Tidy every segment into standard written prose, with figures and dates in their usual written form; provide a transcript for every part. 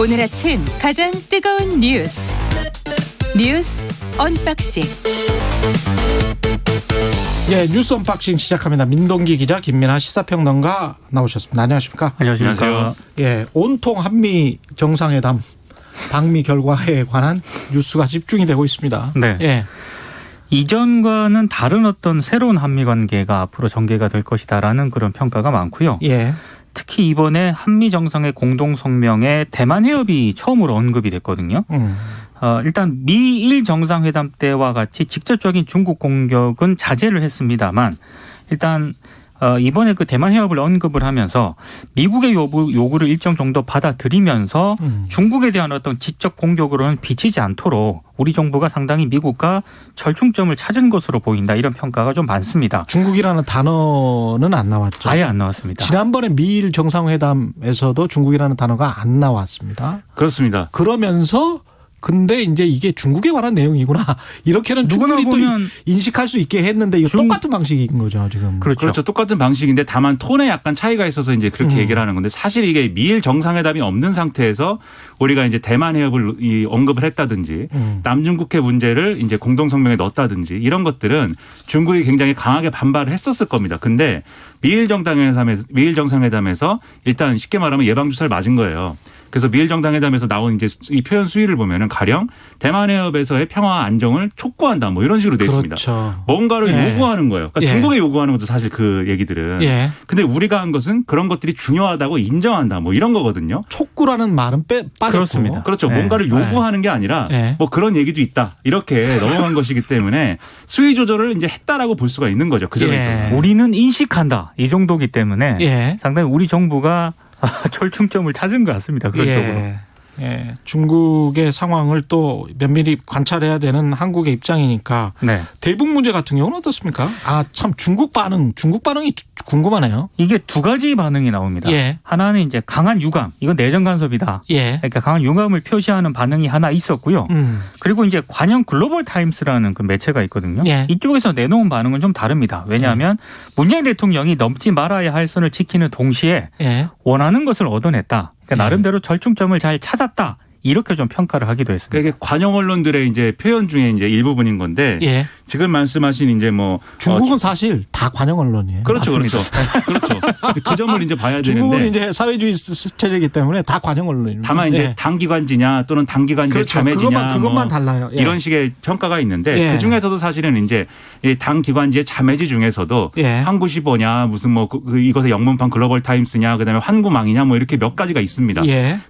오늘 아침 가장 뜨거운 뉴스 언박싱. 예, 뉴스 언박싱 시작합니다. 민동기 기자, 김민하 시사평론가 나오셨습니다. 안녕하십니까? 안녕하십니까? 예, 온통 한미 정상회담 방미 결과에 관한 뉴스가 집중이 되고 있습니다. 네. 예. 이전과는 다른 어떤 새로운 한미 관계가 앞으로 전개가 될 것이다라는 그런 평가가 많고요. 예. 특히 이번에 한미 정상의 공동 성명에 대만 해협이 처음으로 언급이 됐거든요. 일단 미일 정상회담 때와 같이 직접적인 중국 공격은 자제를 했습니다만 일단 이번에 그 대만 해협을 언급을 하면서 미국의 요구를 일정 정도 받아들이면서 중국에 대한 어떤 직접 공격으로는 비치지 않도록 우리 정부가 상당히 미국과 절충점을 찾은 것으로 보인다, 이런 평가가 좀 많습니다. 중국이라는 단어는 안 나왔죠. 아예 안 나왔습니다. 지난번에 미일 정상회담에서도 중국이라는 단어가 안 나왔습니다. 그렇습니다. 그러면서 근데 이제 이게 중국에 관한 내용이구나, 이렇게는 충분히 또 인식할 수 있게 했는데 이거 똑같은 방식인 거죠 지금. 그렇죠. 똑같은 방식인데 다만 톤에 약간 차이가 있어서 이제 그렇게 얘기를 하는 건데, 사실 이게 미일 정상회담이 없는 상태에서 우리가 이제 대만 해협을 언급을 했다든지 남중국해 문제를 이제 공동성명에 넣었다든지 이런 것들은 중국이 굉장히 강하게 반발을 했었을 겁니다. 근데 미일 정상회담에서 일단 쉽게 말하면 예방주사를 맞은 거예요. 그래서 미일 정상회담에서 나온 이제 이 표현 수위를 보면은 가령 대만 해협에서의 평화와 안정을 촉구한다, 뭐 이런 식으로 돼 있습니다. 그렇죠. 뭔가를 요구하는 거예요. 그러니까 중국에 요구하는 것도 사실 그 얘기들은. 근데 우리가 한 것은 그런 것들이 중요하다고 인정한다, 뭐 이런 거거든요. 촉구라는 말은 빠졌고. 그렇습니다. 그렇죠. 뭔가를 요구하는 게 아니라 뭐 그런 얘기도 있다, 이렇게 넘어간 것이기 때문에 수위 조절을 이제 했다라고 볼 수가 있는 거죠. 그 점에서. 우리는 인식한다, 이 정도기 때문에 상당히 우리 정부가 절충점을 찾은 것 같습니다. 그런 쪽으로. 예. 중국의 상황을 또 면밀히 관찰해야 되는 한국의 입장이니까. 네. 대북 문제 같은 경우는 어떻습니까? 참 중국 반응이 궁금하네요. 이게 두 가지 반응이 나옵니다. 하나는 이제 강한 유감, 이건 내정 간섭이다. 그러니까 강한 유감을 표시하는 반응이 하나 있었고요. 그리고 이제 관영 글로벌 타임스라는 그 매체가 있거든요. 이쪽에서 내놓은 반응은 좀 다릅니다. 왜냐하면 문재인 대통령이 넘지 말아야 할 선을 지키는 동시에 원하는 것을 얻어냈다. 그러니까 나름대로 절충점을 잘 찾았다, 이렇게 좀 평가를 하기도 했습니다. 그게 관영 언론들의 이제 표현 중에 이제 일부분인 건데 지금 말씀하신 이제 뭐 중국은 사실 다 관영 언론이에요. 그렇죠, 그렇죠. 그 점을 이제 봐야 되는데, 중국은 이제 사회주의 체제이기 때문에 다 관영 언론입니다. 다만 이제 당기관지냐 또는 당기관지의 자매지냐, 그것만 달라요. 이런 식의 평가가 있는데 그 중에서도 사실은 이제 당기관지의 자매지 중에서도 한구15냐 무슨 뭐 이것의 영문판 글로벌 타임스냐 그다음에 환구망이냐 뭐 이렇게 몇 가지가 있습니다.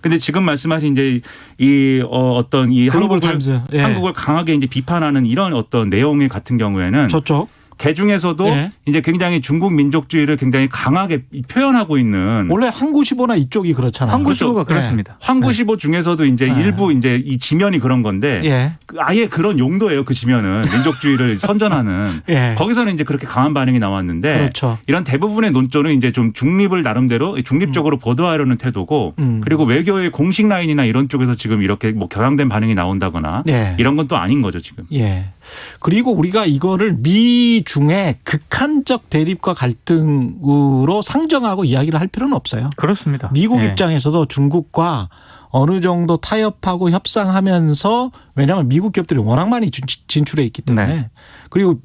근데 지금 말씀하신 이제 이 어떤 이 글로벌 타임스 한국을 강하게 이제 비판하는 이런 어떤 내용 같은 경우에는 저쪽 그 중에서도 이제 굉장히 중국 민족주의를 굉장히 강하게 표현하고 있는, 원래 항구15나 이쪽이 그렇잖아요. 항구15가 그렇습니다. 항구15 중에서도 이제 일부 이제 이 지면이 그런 건데 아예 그런 용도예요. 그 지면은 민족주의를 선전하는 거기서는 이제 그렇게 강한 반응이 나왔는데 이런 대부분의 논조는 이제 좀 중립을 나름대로 중립적으로 보도하려는 태도고 그리고 외교의 공식 라인이나 이런 쪽에서 지금 이렇게 뭐 경향된 반응이 나온다거나 이런 건 또 아닌 거죠 지금. 그리고 우리가 이거를 미중의 극한적 대립과 갈등으로 상정하고 이야기를 할 필요는 없어요. 그렇습니다. 미국 입장에서도 중국과 어느 정도 타협하고 협상하면서, 왜냐하면 미국 기업들이 워낙 많이 진출해 있기 때문에 그리고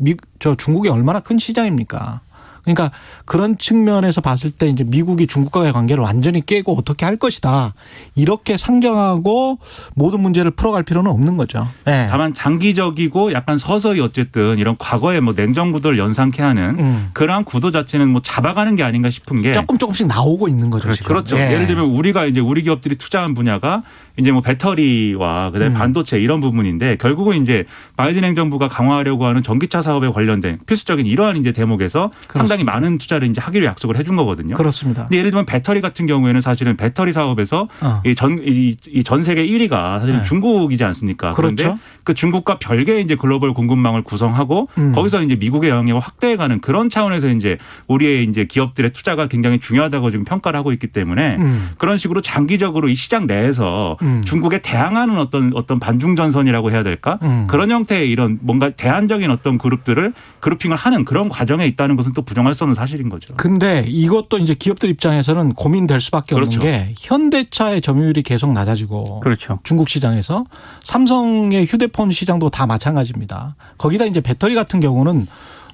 중국이 얼마나 큰 시장입니까? 그러니까 그런 측면에서 봤을 때 이제 미국이 중국과의 관계를 완전히 깨고 어떻게 할 것이다, 이렇게 상정하고 모든 문제를 풀어갈 필요는 없는 거죠. 다만 장기적이고 약간 서서히 어쨌든 이런 과거의 뭐 냉전 구도를 연상케 하는 그러한 구도 자체는 뭐 잡아가는 게 아닌가 싶은 게 조금씩 나오고 있는 거죠. 그렇죠. 예를 들면 우리가 이제 우리 기업들이 투자한 분야가 이제 뭐 배터리와 그다음에 반도체 이런 부분인데, 결국은 이제 바이든 행정부가 강화하려고 하는 전기차 사업에 관련된 필수적인 이러한 이제 대목에서 상당히 많은 투자를 이제 하기로 약속을 해준 거거든요. 그렇습니다. 근데 예를 들면 배터리 같은 경우에는 사실은 배터리 사업에서 전 세계 1위가 사실은 중국이지 않습니까? 그런데 그 중국과 별개의 이제 글로벌 공급망을 구성하고 거기서 이제 미국의 영향력을 확대해가는 그런 차원에서 이제 우리의 이제 기업들의 투자가 굉장히 중요하다고 지금 평가를 하고 있기 때문에 그런 식으로 장기적으로 이 시장 내에서 중국에 대항하는 어떤 반중 전선이라고 해야 될까? 그런 형태의 이런 뭔가 대안적인 어떤 그룹핑을 하는 그런 과정에 있다는 것은 또 부정할 수 없는 사실인 거죠. 근데 이것도 이제 기업들 입장에서는 고민될 수밖에 없는 그렇죠. 게 현대차의 점유율이 계속 낮아지고 그렇죠. 중국 시장에서 삼성의 휴대폰 시장도 다 마찬가지입니다. 거기다 이제 배터리 같은 경우는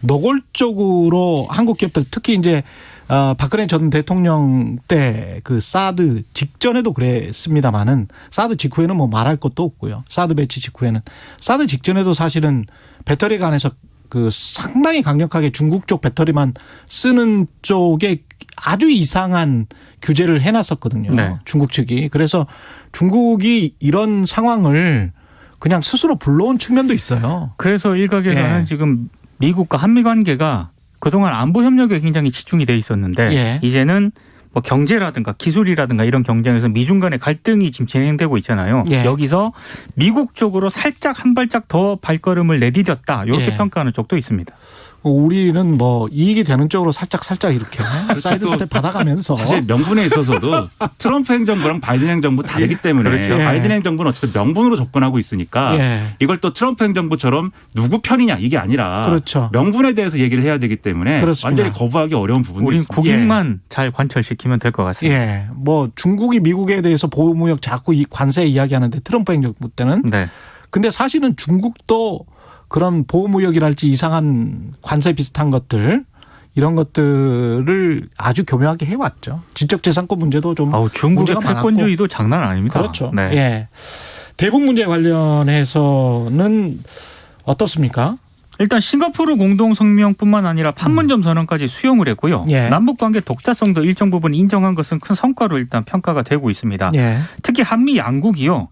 노골적으로 한국 기업들 특히 이제 박근혜 전 대통령 때 그 사드 직전에도 그랬습니다만은 사드 직후에는 뭐 말할 것도 없고요. 사드 배치 직후에는 사드 직전에도 사실은 배터리에 관해서 그 상당히 강력하게 중국 쪽 배터리만 쓰는 쪽에 아주 이상한 규제를 해놨었거든요. 네. 중국 측이. 그래서 중국이 이런 상황을 그냥 스스로 불러온 측면도 있어요. 그래서 일각에서는 예. 지금 미국과 한미 관계가 그동안 안보 협력에 굉장히 집중이 돼 있었는데 예. 이제는 뭐 경제라든가 기술이라든가 이런 경쟁에서 미중 간의 갈등이 지금 진행되고 있잖아요. 예. 여기서 미국 쪽으로 살짝 한 발짝 더 발걸음을 내디뎠다. 이렇게 예. 평가하는 쪽도 있습니다. 우리는 뭐 이익이 되는 쪽으로 살짝 이렇게 사이드 스텝 받아가면서 사실 명분에 있어서도 트럼프 행정부랑 바이든 행정부 다르기 때문에 그렇죠. 바이든 행정부는 어쨌든 명분으로 접근하고 있으니까 예. 이걸 또 트럼프 행정부처럼 누구 편이냐 이게 아니라 그렇죠. 명분에 대해서 얘기를 해야 되기 때문에 그렇습니다. 완전히 거부하기 어려운 부분도 우린 있습니다. 국익만 잘 관철시키면 될 것 같습니다. 예. 뭐 중국이 미국에 대해서 보호무역 자꾸 이 관세 이야기하는데 트럼프 행정부 때는 네. 근데 사실은 중국도 그런 보호무역이랄지 이상한 관세 비슷한 것들 이런 것들을 아주 교묘하게 해왔죠. 지적재산권 문제도 좀 중국의 문제가 많았고. 패권주의도 장난 아닙니다. 그렇죠. 네. 예. 대북 문제 관련해서는 어떻습니까? 일단 싱가포르 공동성명뿐만 아니라 판문점 선언까지 수용을 했고요. 예. 남북관계 독자성도 일정 부분 인정한 것은 큰 성과로 일단 평가가 되고 있습니다. 예. 특히 한미 양국이요.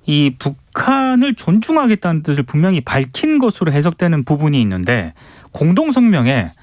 이 북한을 존중하겠다는 뜻을 분명히 밝힌 것으로 해석되는 부분이 있는데 공동성명에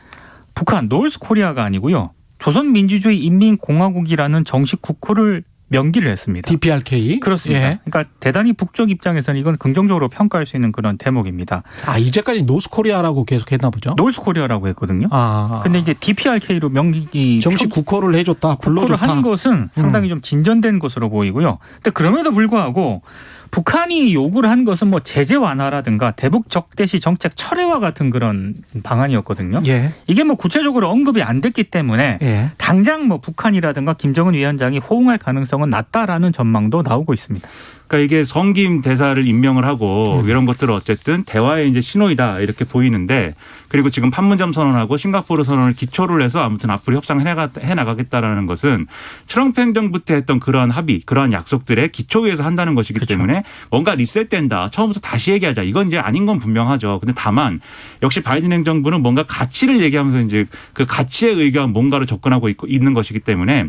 북한 노스코리아가 아니고요. 조선민주주의 인민공화국이라는 정식 국호를 명기를 했습니다. DPRK. 그렇습니다. 예. 그러니까 대단히 북쪽 입장에서는 이건 긍정적으로 평가할 수 있는 그런 대목입니다. 아, 이제까지 노스코리아라고 계속 했나 보죠? 노스코리아라고 했거든요. 아. 근데 이제 DPRK로 명기 정식 국호를 해줬다. 국호를 불러줬다. 한 것은 상당히 좀 진전된 것으로 보이고요. 근데 그럼에도 불구하고 북한이 요구를 한 것은 뭐 제재 완화라든가 대북 적대시 정책 철회와 같은 그런 방안이었거든요. 예. 이게 뭐 구체적으로 언급이 안 됐기 때문에 예. 당장 뭐 북한이라든가 김정은 위원장이 호응할 가능성은 낮다라는 전망도 나오고 있습니다. 그러니까 이게 성김 대사를 임명을 하고 이런 것들을 어쨌든 대화의 이제 신호이다 이렇게 보이는데 그리고 지금 판문점 선언하고 싱가포르 선언을 기초로 해서 아무튼 앞으로 협상을 해나가겠다라는 것은 트럼프 행정부 때 했던 그러한 합의, 그러한 약속들의 기초 위에서 한다는 것이기 그렇죠. 때문에 뭔가 리셋된다. 처음부터 다시 얘기하자. 이건 이제 아닌 건 분명하죠. 근데 다만 역시 바이든 행정부는 뭔가 가치를 얘기하면서 이제 그 가치에 의거한 뭔가로 접근하고 있는 것이기 때문에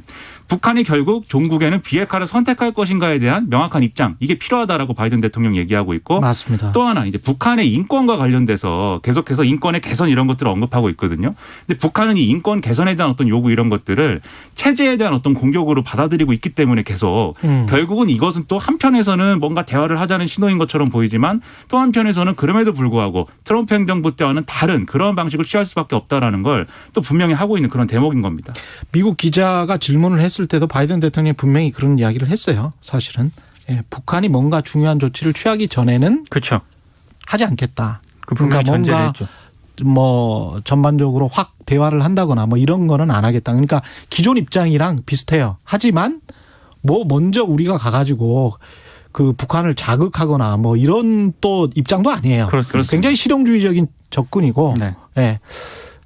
북한이 결국 종국에는 비핵화를 선택할 것인가에 대한 명확한 입장 이게 필요하다라고 바이든 대통령 얘기하고 있고 맞습니다. 또 하나 이제 북한의 인권과 관련돼서 계속해서 인권의 개선 이런 것들을 언급하고 있거든요. 근데 북한은 이 인권 개선에 대한 어떤 요구 이런 것들을 체제에 대한 어떤 공격으로 받아들이고 있기 때문에 계속 결국은 이것은 또 한편에서는 뭔가 대화를 하자는 신호인 것처럼 보이지만 또 한편에서는 그럼에도 불구하고 트럼프 행정부 때와는 다른 그런 방식을 취할 수밖에 없다라는 걸 또 분명히 하고 있는 그런 대목인 겁니다. 미국 기자가 질문을 했을 때도 바이든 대통령이 분명히 그런 이야기를 했어요. 사실은. 예, 북한이 뭔가 중요한 조치를 취하기 전에는 그렇죠. 하지 않겠다. 그 분명히 그러니까 전제를 뭔가 했죠. 뭐 전반적으로 확 대화를 한다거나 뭐 이런 거는 안 하겠다. 그러니까 기존 입장이랑 비슷해요. 하지만 뭐 먼저 우리가 가가지고 그 북한을 자극하거나 뭐 이런 또 입장도 아니에요. 그렇습니다. 굉장히 실용주의적인 접근이고 네. 예.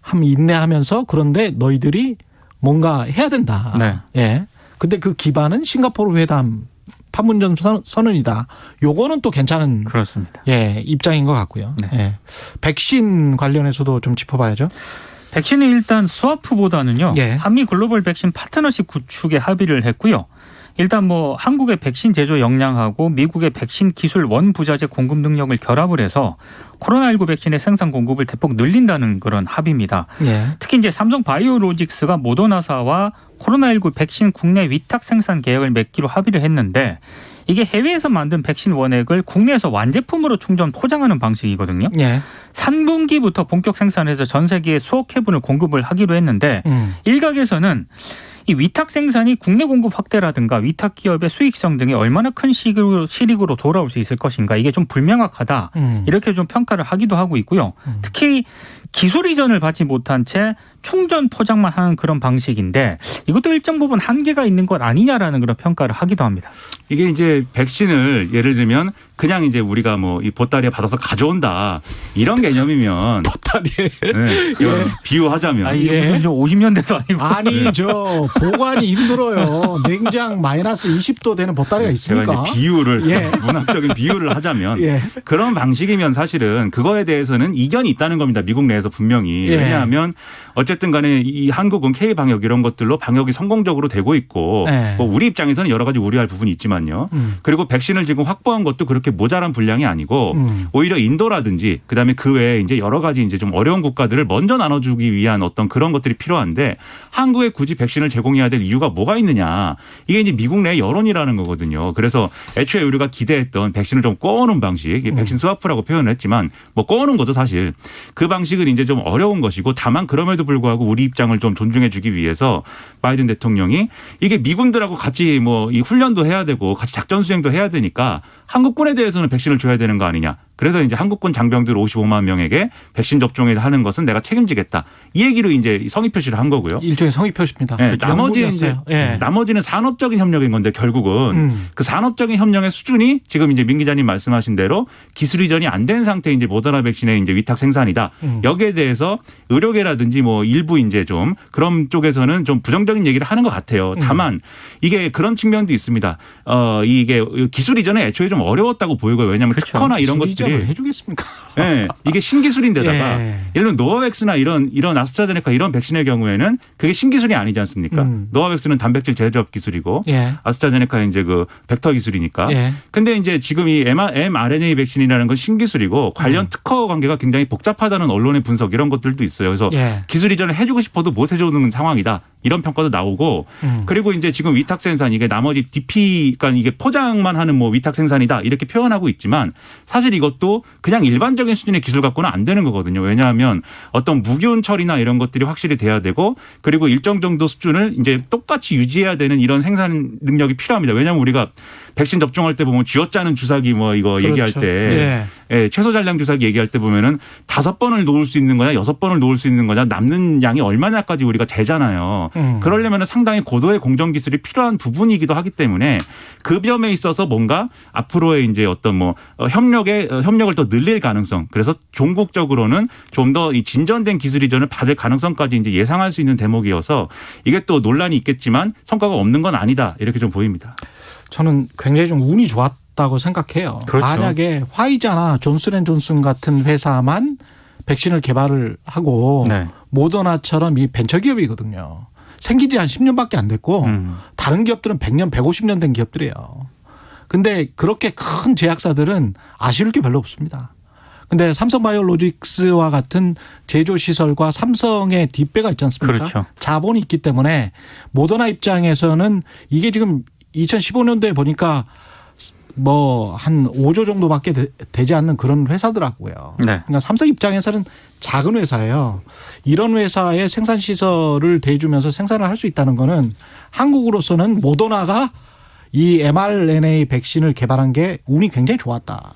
한 인내하면서 그런데 너희들이 뭔가 해야 된다. 네. 예. 근데 그 기반은 싱가포르 회담 판문점 선언이다. 요거는 또 괜찮은 그렇습니다. 예, 입장인 것 같고요. 네. 예. 백신 관련해서도 좀 짚어봐야죠. 백신은 일단 스와프보다는요. 예. 한미 글로벌 백신 파트너십 구축에 합의를 했고요. 일단 뭐 한국의 백신 제조 역량하고 미국의 백신 기술 원부자재 공급 능력을 결합을 해서 코로나19 백신의 생산 공급을 대폭 늘린다는 그런 합의입니다. 예. 특히 이제 삼성 바이오로직스가 모더나사와 코로나19 백신 국내 위탁 생산 계약을 맺기로 합의를 했는데 이게 해외에서 만든 백신 원액을 국내에서 완제품으로 충전 포장하는 방식이거든요. 예. 3분기부터 본격 생산해서 전 세계에 수억 회분을 공급을 하기로 했는데 일각에서는 이 위탁 생산이 국내 공급 확대라든가 위탁 기업의 수익성 등이 얼마나 큰 실익으로 돌아올 수 있을 것인가 이게 좀 불명확하다. 이렇게 좀 평가를 하기도 하고 있고요. 특히 기술 이전을 받지 못한 채 충전 포장만 하는 그런 방식인데 이것도 일정 부분 한계가 있는 것 아니냐라는 그런 평가를 하기도 합니다. 이게 이제 백신을 예를 들면 그냥 이제 우리가 뭐 이 보따리에 받아서 가져온다 이런 개념이면 보따리에 네, 이건 비유하자면 아니 이게 예. 무슨 좀 50년대도 아니고 아니 저 보관이 힘들어요. 냉장 마이너스 20도 되는 보따리가 제가 있습니까? 이제 비유를 예. 문학적인 비유를 하자면 예. 그런 방식이면 사실은 그거에 대해서는 이견이 있다는 겁니다. 미국 내에서 분명히. 예. 왜냐하면 어쨌든 간에 이 한국은 K방역 이런 것들로 방역이 성공적으로 되고 있고 예. 뭐 우리 입장에서는 여러 가지 우려할 부분이 있지만요. 그리고 백신을 지금 확보한 것도 그렇게 모자란 분량이 아니고 오히려 인도라든지 그다음에 그 외에 이제 여러 가지 이제 좀 어려운 국가들을 먼저 나눠주기 위한 어떤 그런 것들이 필요한데 한국에 굳이 백신을 제공해야 될 이유가 뭐가 있느냐. 이게 이제 미국 내 여론이라는 거거든요. 그래서 애초에 우리가 기대했던 백신을 좀 꼬우는 방식, 이게 백신 스와프라고 표현을 했지만 뭐 꼬우는 거죠 사실. 그 방식은 이제 좀 어려운 것이고 다만 그럼에도 불구하고 우리 입장을 좀 존중해 주기 위해서 바이든 대통령이 이게 미군들하고 같이 뭐 이 훈련도 해야 되고 같이 작전 수행도 해야 되니까 한국군에 대해서는 백신을 줘야 되는 거 아니냐. 그래서 이제 한국군 장병들 55만 명에게 백신 접종을 하는 것은 내가 책임지겠다. 이 얘기로 이제 성의 표시를 한 거고요. 일종의 성의 표시입니다. 네, 나머지는 이제 예. 나머지는 산업적인 협력인 건데 결국은 그 산업적인 협력의 수준이 지금 이제 민 기자님 말씀하신 대로 기술 이전이 안 된 상태의 이제 모더나 백신의 이제 위탁 생산이다. 여기에 대해서 의료계라든지 뭐 일부 이제 좀 그런 쪽에서는 좀 부정적인 얘기를 하는 것 같아요. 다만 이게 그런 측면도 있습니다. 이게 기술 이전에 애초에 좀 어려웠다고 보이고요. 왜냐하면 그렇죠. 특허나 이런 기술 것들이 이전을 해주겠습니까? 네, 이게 신기술인데다가 예. 예를 들면 노바백스나 이런 아스트라제네카 이런 백신의 경우에는 그게 신기술이 아니지 않습니까? 노바백스는 단백질 제조업 기술이고 예. 아스트라제네카는 이제 그 벡터 기술이니까. 예. 근데 이제 지금 이 mRNA 백신이라는 건 신기술이고 관련 특허 관계가 굉장히 복잡하다는 언론의 분석 이런 것들도 있어요. 그래서 예. 기술 이전을 해주고 싶어도 못 해주는 상황이다. 이런 평가도 나오고 그리고 이제 지금 위탁 생산 이게 나머지 DP 그러니까 이게 포장만 하는 뭐 위탁 생산이다 이렇게 표현하고 있지만 사실 이것도 그냥 일반적인 수준의 기술 갖고는 안 되는 거거든요. 왜냐하면 어떤 무균 처리나 이런 것들이 확실히 돼야 되고 그리고 일정 정도 수준을 이제 똑같이 유지해야 되는 이런 생산 능력이 필요합니다. 왜냐하면 우리가 백신 접종할 때 보면 쥐어짜는 주사기 뭐 이거 그렇죠. 얘기할 때 예, 최소 잔량 주사기 얘기할 때 보면은 5번을 놓을 수 있는 거냐 6번을 놓을 수 있는 거냐 남는 양이 얼마냐까지 우리가 재잖아요. 그러려면 상당히 고도의 공정 기술이 필요한 부분이기도 하기 때문에 그 점에 있어서 뭔가 앞으로의 이제 어떤 뭐 협력을 더 늘릴 가능성 그래서 종국적으로는 좀 더 이 진전된 기술 이전을 받을 가능성까지 이제 예상할 수 있는 대목이어서 이게 또 논란이 있겠지만 성과가 없는 건 아니다 이렇게 좀 보입니다. 저는 굉장히 좀 운이 좋았다고 생각해요. 그렇죠. 만약에 화이자나 존슨앤존슨 같은 회사만 백신을 개발을 하고 네. 모더나처럼 이 벤처기업이거든요. 생긴 지 한 10년밖에 안 됐고 다른 기업들은 100년, 150년 된 기업들이에요. 근데 그렇게 큰 제약사들은 아쉬울 게 별로 없습니다. 근데 삼성바이오로직스와 같은 제조시설과 삼성의 뒷배가 있지 않습니까? 그렇죠. 자본이 있기 때문에 모더나 입장에서는 이게 지금 2015년도에 보니까 뭐 한 5조 정도밖에 되지 않는 그런 회사더라고요. 네. 그러니까 삼성 입장에서는 작은 회사예요. 이런 회사의 생산 시설을 대주면서 생산을 할 수 있다는 거는 한국으로서는 모더나가 이 mRNA 백신을 개발한 게 운이 굉장히 좋았다.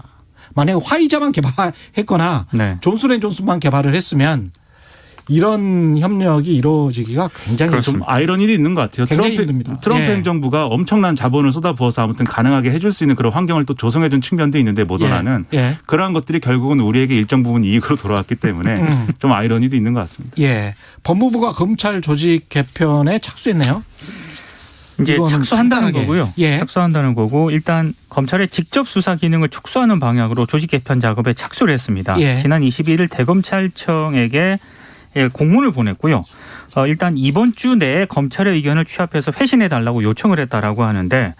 만약에 화이자만 개발했거나 네. 존슨앤존슨만 개발을 했으면 이런 협력이 이루어지기가 굉장히 좀 아이러니도 있는 것 같아요. 굉장히 힘듭니다. 트럼프 예. 행정부가 엄청난 자본을 쏟아부어서 아무튼 가능하게 해줄 수 있는 그런 환경을 또 조성해 준 측면도 있는데 모더나는 예. 그러한 것들이 결국은 우리에게 일정 부분 이익으로 돌아왔기 때문에 좀 아이러니도 있는 것 같습니다. 예. 법무부가 검찰 조직 개편에 착수했네요. 이제 이거는 착수한다는 간단하게. 거고요. 예. 착수한다는 거고 일단 검찰의 직접 수사 기능을 축소하는 방향으로 조직 개편 작업에 착수를 했습니다. 예. 지난 21일 대검찰청에게 공문을 보냈고요. 일단 이번 주 내에 검찰의 의견을 취합해서 회신해 달라고 요청을 했다라고 하는데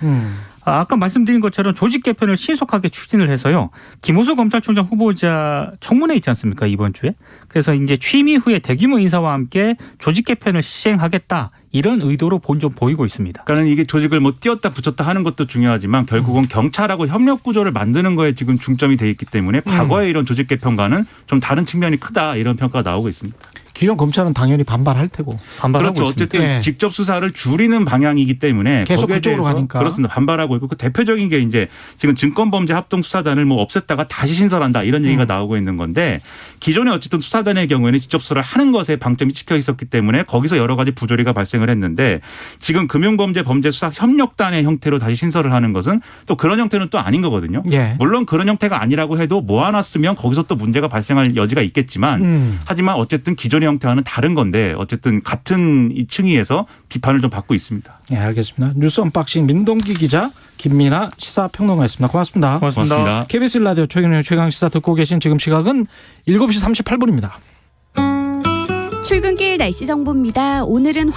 아까 말씀드린 것처럼 조직 개편을 신속하게 추진을 해서요. 김호수 검찰총장 후보자 청문회 있지 않습니까? 이번 주에. 그래서 이제 취임 이후에 대규모 인사와 함께 조직 개편을 시행하겠다. 이런 의도로 좀 보이고 있습니다. 그러니까 이게 조직을 뭐 띄었다 붙였다 하는 것도 중요하지만 결국은 경찰하고 협력 구조를 만드는 거에 지금 중점이 돼 있기 때문에 과거의 이런 조직 개편과는 좀 다른 측면이 크다 이런 평가가 나오고 있습니다. 기존 검찰은 당연히 반발할 테고. 반발하고 그렇죠. 있습니다. 어쨌든 예. 직접 수사를 줄이는 방향이기 때문에 계속 거기에 그쪽으로 대해서 가니까. 그렇습니다. 반발하고 있고 그 대표적인 게 이제 지금 증권범죄 합동수사단을 뭐 없앴다가 다시 신설한다 이런 얘기가 나오고 있는 건데 기존에 어쨌든 수사단의 경우에는 직접 수사를 하는 것에 방점이 찍혀 있었기 때문에 거기서 여러 가지 부조리가 발생을 했는데 지금 금융범죄 범죄수사 협력단의 형태로 다시 신설을 하는 것은 또 그런 형태는 또 아닌 거거든요. 예. 물론 그런 형태가 아니라고 해도 모아놨으면 거기서 또 문제가 발생할 여지가 있겠지만 하지만 어쨌든 기존의 형태와는 다른 건데 어쨌든 같은 이 층위에서 비판을 좀 받고 있습니다. 네, 알겠습니다. 뉴스 언박싱 민동기 기자, 김민아 시사평론가였습니다. 고맙습니다. 고맙습니다. KBS 라디오 최경영의 최강시사 듣고 계신 지금 시각은 7시 38분입니다. 출근길 날씨 정보입니다. 오늘은